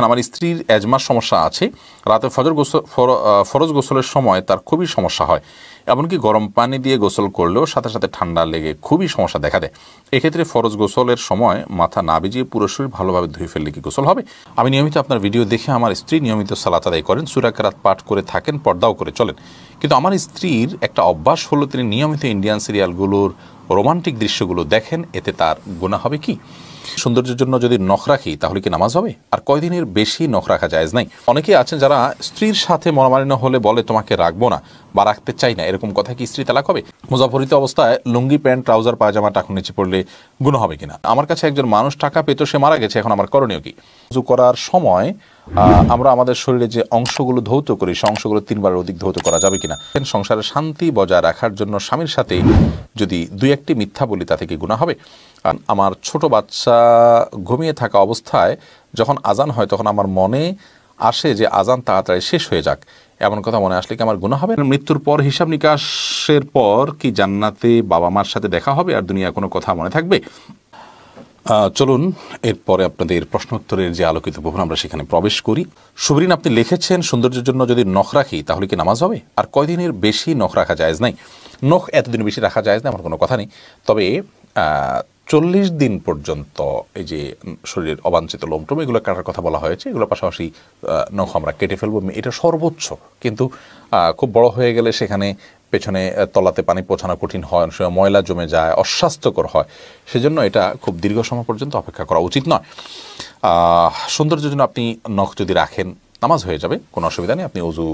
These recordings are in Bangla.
আমার স্ত্রীর এজমার সমস্যা আছে, রাতে ফরজ গোসলের সময় তার খুবই সমস্যা হয়, এমনকি গরম পানি দিয়ে গোসল করলেও সাথে সাথে ঠান্ডা লেগে খুবই সমস্যা দেখা দেয়। এক্ষেত্রে ফরজ গোসলের সময় মাথা না ভিজিয়ে পুরো শরীর ভালোভাবে ধুয়ে ফেললে কি গোসল হবে? আমি নিয়মিত আপনার ভিডিও দেখে আমার স্ত্রী নিয়মিত সালাত আদায় করেন, সূরা কেরাত পাঠ করে থাকেন, পর্দাও করে চলেন, কিন্তু আমার স্ত্রীর একটা অভ্যাস হলো তিনি নিয়মিত ইন্ডিয়ান সিরিয়ালগুলোর রোমান্টিক দৃশ্যগুলো দেখেন, এতে তার গুনাহ হবে কি? সৌন্দর্যের জন্য যদি নখ রাখি তাহলে কি নামাজ হবে? আর কয়দিনের বেশি নখ রাখা জায়েজ নাই? অনেকেই আছেন যারা স্ত্রীর সাথে মনোমালিন্য হলে বলে তোমাকে রাখবো না বা রাখতে চাই না, এরকম কথা কি স্ত্রী তালাক হবে? মুজাফরিত অবস্থায় লুঙ্গি, প্যান্ট, ট্রাউজার, পায়জামা টাকুন নিচে পড়লে গুনাহ হবে কিনা? আমার কাছে একজন মানুষ টাকা পেত, সে মারা গেছে, এখন আমার করণীয় কি? উযু করার সময় আমরা আমাদের শরীরে যে অংশগুলো ধৌত করি সে অংশগুলো 3 বারের অধিক ধৌত করা যাবে কিনা? সংসারের শান্তি বজায় রাখার জন্য স্বামীর সাথে যদি 2-1টি মিথ্যা বলি তাতে কি গুনাহ হবে? আমার ছোট বাচ্চা ঘুমিয়ে থাকা অবস্থায় যখন আজান হয় তখন আমার মনে আসে যে আজান তাড়াতাড়ি শেষ হয়ে যাক, এমন কথা মনে আসলে কি আমার গুনাহ হবে? মৃত্যুর পর হিসাব নিকাশের পর কি জান্নাতে বাবা মার সাথে দেখা হবে আর দুনিয়া কোনো কথা মনে থাকবে? চলুন এরপরে আপনাদের প্রশ্নোত্তরের যে আলোকিত ভবন আমরা সেখানে প্রবেশ করি। সুবরিন, আপনি লিখেছেন সৌন্দর্যের জন্য যদি নখ রাখি তাহলে কি নামাজ হবে? আর কয়দিনের বেশি নখ রাখা জায়েজ নাই? নখ এতদিন বেশি রাখা জায়েজ না, আমার কোনো কথা নেই, তবে 40 দিন পর্যন্ত এই যে শরীরের অবাঞ্ছিত লোমটোম এগুলো কাটার কথা বলা হয়েছে, এগুলোর পাশাপাশি নখ আমরা কেটে ফেলবো, এটা সর্বোচ্চ। কিন্তু খুব বড় হয়ে গেলে সেখানে পেছনে তলাতে পানি পৌঁছানো কঠিন হয়, অনেক সময় ময়লা জমে যায়, অস্বাস্থ্যকর হয়, সেজন্য এটা খুব দীর্ঘ সময় পর্যন্ত অপেক্ষা করা উচিত নয়। সৌন্দর্যের জন্য আপনি নখ যদি রাখেন নামাজ হয়ে যাবে, কোনো অসুবিধা নেই। আপনি ওযু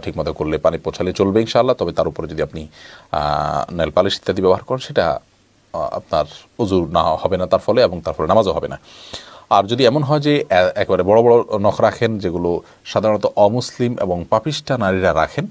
ঠিকমতো করলে পানি পৌঁছালে চলবে ইনশাআল্লাহ, তবে তার উপরে যদি আপনি নেল পালিশ ইত্যাদি ব্যবহার করেন সেটা আপনার ওযু না হবে না তার ফলে, এবং তার ফলে নামাজও হবে না। আর যদি এমন হয় যে একেবারে বড় বড় নখ রাখেন, যেগুলো সাধারণত অমুসলিম এবং পাপিষ্ঠা নারীরা রাখেন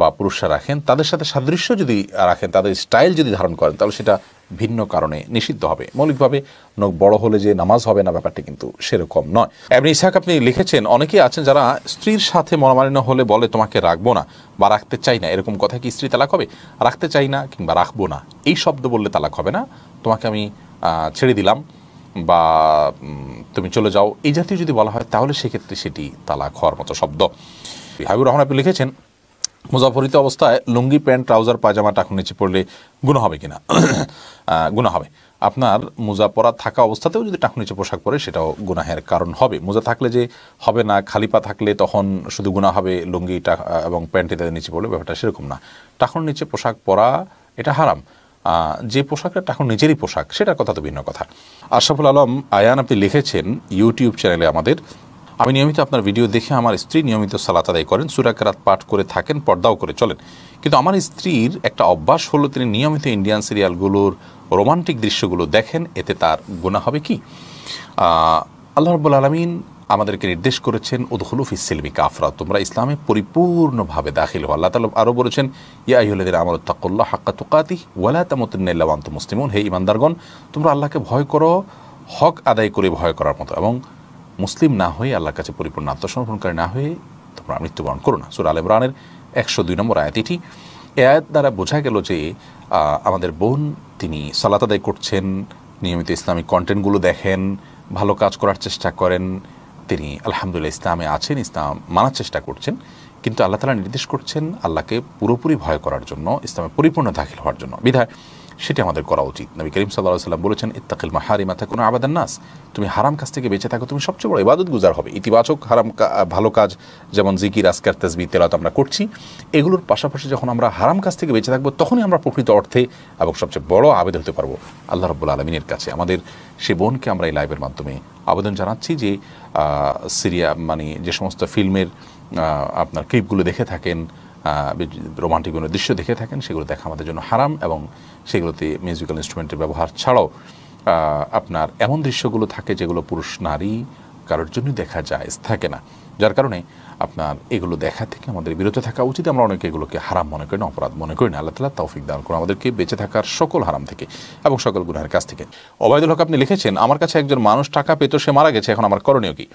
বা পুরুষরা রাখেন, তাদের সাথে সাদৃশ্য যদি রাখেন, তাদের স্টাইল যদি ধারণ করেন, তাহলে সেটা ভিন্ন কারণে নিষিদ্ধ হবে। মৌলিকভাবে নখ বড় হলে যে নামাজ হবে না ব্যাপারটি কিন্তু সেরকম নয়। এমনি ইসহাক, আপনি লিখেছেন অনেকেই আছেন যারা স্ত্রীর সাথে মনোমালিন্য হলে বলে তোমাকে রাখবো না বা রাখতে চাই না, এরকম কথা কি স্ত্রী তালাক হবে? রাখতে চাই না কিংবা রাখবো না এই শব্দ বললে তালাক হবে না। তোমাকে আমি ছেড়ে দিলাম বা তুমি চলে যাও, এই জাতীয় যদি বলা হয় তাহলে সেক্ষেত্রে সেটি তালাক হওয়ার মতো শব্দ। হাবিবুর রহমান, আপনি লিখেছেন মুজাফরিত অবস্থায় লুঙ্গি, প্যান্ট, ট্রাউজার, পায়জামা টাকুন নিচে পড়লে গুনাহ হবে কিনা? গুনাহ হবে। আপনার মোজা পরা থাকা অবস্থাতেও যদি টাকুন নিচে পোশাক পরে সেটাও গুনাহের কারণ হবে। মোজা থাকলে যে হবে না, খালি পা থাকলে তখন শুধু গুনাহ হবে, লুঙ্গি এবং প্যান্ট ইত্যাদি নিচে পড়লে ব্যাপারটা সেরকম না। টাকুন নিচে পোশাক পরা এটা হারাম। যে পোশাকটা টাকুন নিচেরই পোশাক সেটার কথা তো ভিন্ন কথা। আশরাফুল আলম আয়ান, আপনি লিখেছেন ইউটিউব চ্যানেলে আমাদের, আমি নিয়মিত আপনার ভিডিও দেখে আমার স্ত্রী নিয়মিত সালাত আদায় করেন, সূরা কেরাত পাঠ করে থাকেন, পর্দাও করে চলেন, কিন্তু আমার স্ত্রীর একটা অভ্যাস হলো তিনি নিয়মিত ইন্ডিয়ান সিরিয়ালগুলোর রোমান্টিক দৃশ্যগুলো দেখেন, এতে তার গুনাহ হবে কি? আল্লাহ রাব্বুল আলামিন আমাদেরকে নির্দেশ করেছেন উদখুলু ফিস সিলমি কাফরা, তোমরা ইসলামে পরিপূর্ণভাবে দাখিল হও। আল্লাহ তাআলা আরও বলেছেন ইয়া আইয়ুহাল্লাযীনা আমানু তাকুল্লাহ হাক্কা তুকাতিহি ওয়া লা তামুতুন্না ইল্লা ওয়া আনতুম মুসলিমুন, হে ঈমানদারগণ তোমরা আল্লাহকে ভয় করো হক আদায় করে ভয় করার মতো, এবং মুসলিম না হয়ে আল্লাহর কাছে পরিপূর্ণ আত্মসমর্পণকারী না হয়ে তোমরা মৃত্যুবরণ করো না। সূরা আল ইমরানের 102 নম্বর আয়াত এটি। এই আয়াত দ্বারা বোঝা গেল যে আমাদের বোন তিনি সালাত আদায় করছেন, নিয়মিত ইসলামিক কন্টেন্টগুলো দেখেন, ভালো কাজ করার চেষ্টা করেন, তিনি আলহামদুলিল্লাহ ইসলামে আছেন, ইসলাম মানার চেষ্টা করছেন, কিন্তু আল্লাহ তাআলা নির্দেশ করছেন আল্লাহকে পুরোপুরি ভয় করার জন্য, ইসলামে পরিপূর্ণ দাখিল হওয়ার জন্য। বিধায় সেটি আমাদের করা উচিত। নবী করিম সাল্লাল্লাহু আলাইহি ওয়াসাল্লাম বলেছেন ইত্তাকিল মাহারিমা তাকুনু আবাদান নাস, তুমি হারাম কাজ থেকে বেঁচে থাকো, তুমি সবচেয়ে বড় ইবাদত গুজার হবে। ইতিবাচক ভালো কাজ যেমন জিকির, আজকার, তাসবিহ, তেলাওয়াত আমরা করছি, এগুলোর পাশাপাশি যখন আমরা হারাম কাজ থেকে বেঁচে থাকবো তখনই আমরা প্রকৃত অর্থে এবং সবচেয়ে বড় আবেদ হতে পারবো আল্লাহ রাব্বুল আলামিনের কাছে। আমাদের সে বোনকে আমরা এই লাইভের মাধ্যমে আবেদন জানাচ্ছি যে সিরিয়া মানে যে সমস্ত ফিল্মের আপনার ক্লিপগুলো দেখে থাকেন, রোমান্টিক কোনো দৃশ্য দেখে থাকেন, সেগুলো দেখা আমাদের জন্য হারাম, এবং সেগুলোতে মিউজিক্যাল ইনস্ট্রুমেন্টের ব্যবহার ছাড়াও আপনার এমন দৃশ্যগুলো থাকে যেগুলো পুরুষ নারী কারোর জন্য দেখা যায় থাকে না, যার কারণে আপনার এগুলো দেখা থেকে আমাদের বিরত থাকা উচিত। আমরা অনেকে এগুলোকে হারাম মনে করি না, অপরাধ মনে করি না। আল্লাহ তাআলা তৌফিক দান করুন আমাদেরকে বেঁচে থাকার সকল হারাম থেকে এবং সকল গুনাহের কাছ থেকে। ওবায়দুল হক, আপনি লিখেছেন আমার কাছে একজন মানুষ টাকা পেত, সে মারা গেছে, এখন আমার করণীয় কি?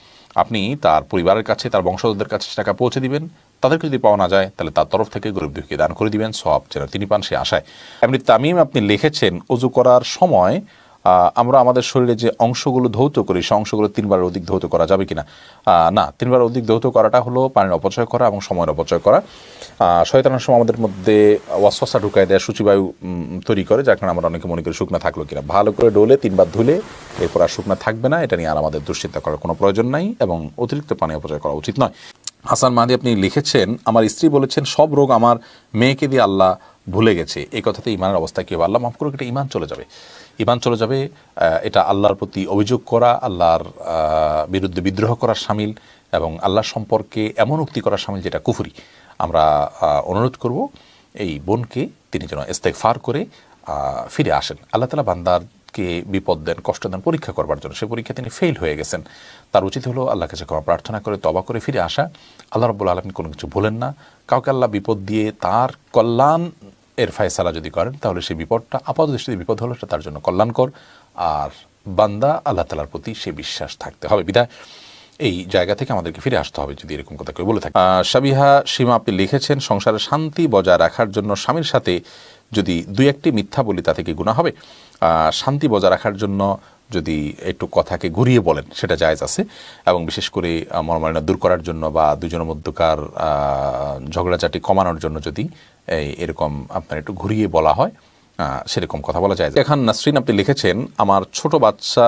আপনি তার পরিবারের কাছে, তার বংশধরদের কাছে টাকা পৌঁছে দিবেন, তাদেরকে যদি পাওয়া না যায় তাহলে তার তরফ থেকে গরিব দুঃখীকে দান করে দিবেন, সওয়াব যেন তিনি পান সে আশায়। এমনি তামিম, আপনি লিখেছেন ওযু করার সময় আমরা আমাদের শরীরে যে অংশগুলো ধৌত করি সেই অংশগুলো 3 বারের অধিক ধৌত করা যাবে কিনা? না, 3 বারের অধিক ধৌত করাটা হলো পানির অপচয় করা এবং সময়ের অপচয় করা। শয়তানের সময় আমাদের মধ্যে ওয়াসওয়াসা ঢুকায় দেয়, সূচিবায়ু তৈরি করে, যার কারণে আমরা অনেকে মনে করি শুকনা থাকলো কিনা। ভালো করে ডোলে 3 বার ধুলে এরপর আর শুকনা থাকবে না, এটা নিয়ে আর আমাদের দুশ্চিন্তা করার কোনো প্রয়োজন নাই এবং অতিরিক্ত পানি অপচয় করা উচিত নয়। হাসান মাহাদি আপনি লিখেছেন, আমার স্ত্রী বলেছেন সব রোগ আমার মেয়েকে দিয়ে আল্লাহ ভুলে গেছে। এই কথাতে ইমানের অবস্থা কী হবে? আল্লাহ মাফ করুক, এটা ইমান চলে যাবে, ইমান চলে যাবে। এটা আল্লাহর প্রতি অভিযোগ করা, আল্লাহর বিরুদ্ধে বিদ্রোহ করার শামিল এবং আল্লাহর সম্পর্কে এমন উক্তি করার শামিল যেটা কুফরি। আমরা অনুরোধ করব এই বোনকে তিনি যেন ইস্তেগফার করে ফিরে আসেন। আল্লাহ তাআলা বান্দারকে বিপদ দেন, কষ্ট দেন পরীক্ষা করবার জন্য। সে পরীক্ষা তিনি ফেল হয়ে গেছেন, তার উচিত হলো আল্লাহর কাছে ক্ষমা প্রার্থনা করে তওবা করে ফিরে আসা। আল্লাহ রাব্বুল আলামিন কোনো কিছু ভুলেন না। কাউকে আল্লাহ বিপদ দিয়ে তার কল্যাণ এর ফয়সালা যদি করেন তাহলে সেই বিপদটা আপাত দৃষ্টিতে বিপদ হলো সেটা তার জন্য কল্যাণকর, আর বান্দা আল্লাহ তাআলার প্রতি সে বিশ্বাস থাকতে হবে। বিধায় এই জায়গা থেকে আমাদেরকে ফিরে আসতে হবে যদি এরকম কথা কেউ বলে থাকে। সাবিহা সীমা আপনি লিখেছেন, সংসারে শান্তি বজায় রাখার জন্য স্বামীর সাথে যদি 2-1টি মিথ্যা বলি তাতে কি গুনাহ হবে? শান্তি বজায় রাখার জন্য যদি একটু কথাকে ঘুরিয়ে বলেন সেটা জায়েজ আছে, এবং বিশেষ করে মনোমালিন্য দূর করার জন্য বা দুজনের মধ্যকার ঝগড়াঝাটি কমানোর জন্য যদি এরকম আপনার একটু ঘুরিয়ে বলা হয় সেরকম কথা বলা যায়। এখন নাসরিন আপনি লিখেছেন, আমার ছোট বাচ্চা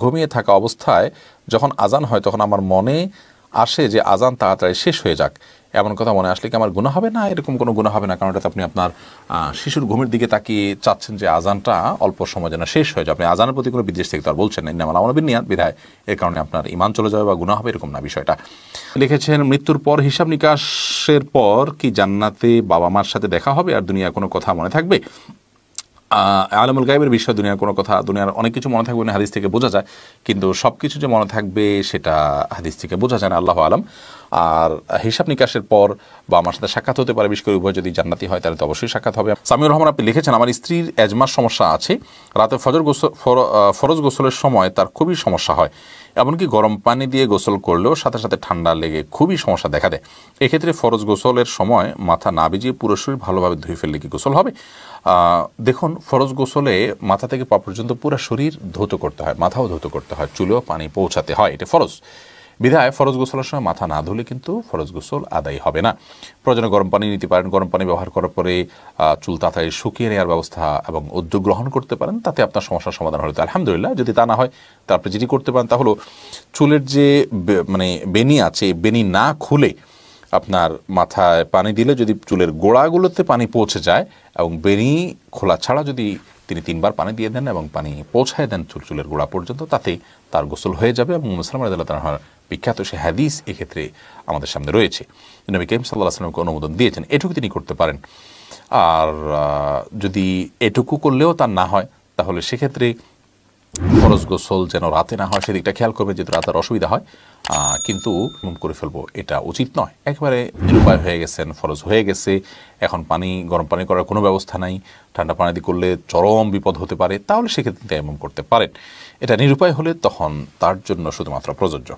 ঘুমিয়ে থাকা অবস্থায় যখন আজান হয় তখন আমার মনে আসে যে আজান তাড়াতাড়ি শেষ হয়ে যাক। এমন কথা মনে আসলে কি আমার গুনাহ হবে? না, এরকম কোনো গুনাহ হবে না, কারণ এটাতে আপনি আপনার শিশুর ঘুমের দিকে তাকিয়ে চাচ্ছেন যে আজানটা অল্প সময় যেন শেষ হয়ে যায়। আপনি আজানের প্রতি কোনো বিদ্বেষ থেকে তো আর বলছেন না, ইন্নামাল আমালু বিন্নিয়াত, বিধায় এর কারণে আপনার ঈমান চলে যাবে বা গুনাহ হবে এরকম না বিষয়টা। লিখেছেন, মৃত্যুর পর হিসাব নিকাশের পর কি জান্নাতে বাবা মার সাথে দেখা হবে আর দুনিয়ার কোনো কথা মনে থাকবে? আলমুল গায়েবের বিষয়ে দুনিয়ার কোনো কথা, দুনিয়ার অনেক কিছু মনে থাকবে না, হাদিস থেকে বোঝা যায়, কিন্তু সব কিছু যে মনে থাকবে সেটা হাদিস থেকে বোঝা যায় না, আল্লাহ আলম। আর হিসাব নিকাশের পর বা আমার সাথে সাক্ষাৎ হতে পারে, বিশেষ করে উভয় যদি জান্নাতি হয় তাহলে তো অবশ্যই সাক্ষাৎ হবে। সামিউর রহমান আপনি লিখেছেন, আমার স্ত্রীর এজমার সমস্যা আছে, রাতে ফরজ গোসলের সময় তার খুবই সমস্যা হয়, এমনকি গরম পানি দিয়ে গোসল করলেও সাথে সাথে ঠান্ডা লেগে খুবই সমস্যা দেখা দেয়। এক্ষেত্রে ফরজ গোসলের সময় মাথা না ভিজিয়ে পুরো শরীর ভালোভাবে ধুয়ে ফেললে কি গোসল হবে? দেখুন, ফরজ গোসলে মাথা থেকে পা পর্যন্ত পুরো শরীর ধৌত করতে হয়, মাথাও ধৌত করতে হয়, চুলেও পানি পৌঁছাতে হয়, এটা ফরজ। বিধায় ফরজ গোসলের সময় মাথা না ধুলে কিন্তু ফরজ গোসল আদায় হবে না। প্রয়োজনে গরম পানি নিতে পারেন, গরম পানি ব্যবহার করার পরে চুল তাড়াতাড়ি শুকিয়ে নেওয়ার ব্যবস্থা এবং উদ্যোগ গ্রহণ করতে পারেন, তাতে আপনার সমস্যার সমাধান হলে তো আলহামদুলিল্লাহ। যদি তা না হয় তারপরে যেটি করতে পারেন তা হলো চুলের যে বেনি আছে, বেনি না খুলে আপনার মাথায় পানি দিলে যদি চুলের গোড়াগুলোতে পানি পৌঁছে যায় এবং বেনি খোলা ছাড়া যদি তিনি 3 বার পানি দিয়ে দেন এবং পানি পৌঁছায় দেন চুলের গোড়া পর্যন্ত, তাতে তার গোসল হয়ে যাবে। এবং মুসলিম রাদিয়াল্লাহু তাআলার বিখ্যাত সে হাদিস এক্ষেত্রে আমাদের সামনে রয়েছে, নবী করিম সাল্লাল্লাহু আলাইহি ওয়াসাল্লামকে অনুমোদন দিয়েছেন, এটুকু তিনি করতে পারেন। আর যদি এটুকু করলেও তার না হয় তাহলে সেক্ষেত্রে ফরজ গোসল যেন রাতে না হয় সেদিকটা খেয়াল করবে, যেহেতু রাতের অসুবিধা হয়, কিন্তু করে ফেলবো এটা উচিত নয়। একেবারে নিরুপায় হয়ে গেছেন, ফরজ হয়ে গেছে, এখন গরম পানি করার কোনো ব্যবস্থা নাই, ঠান্ডা পানি দিয়ে করলে চরম বিপদ হতে পারে, তাহলে সেক্ষেত্রে এমন করতে পারেন। এটা নিরুপায় হলে তখন তার জন্য শুধুমাত্র প্রযোজ্য।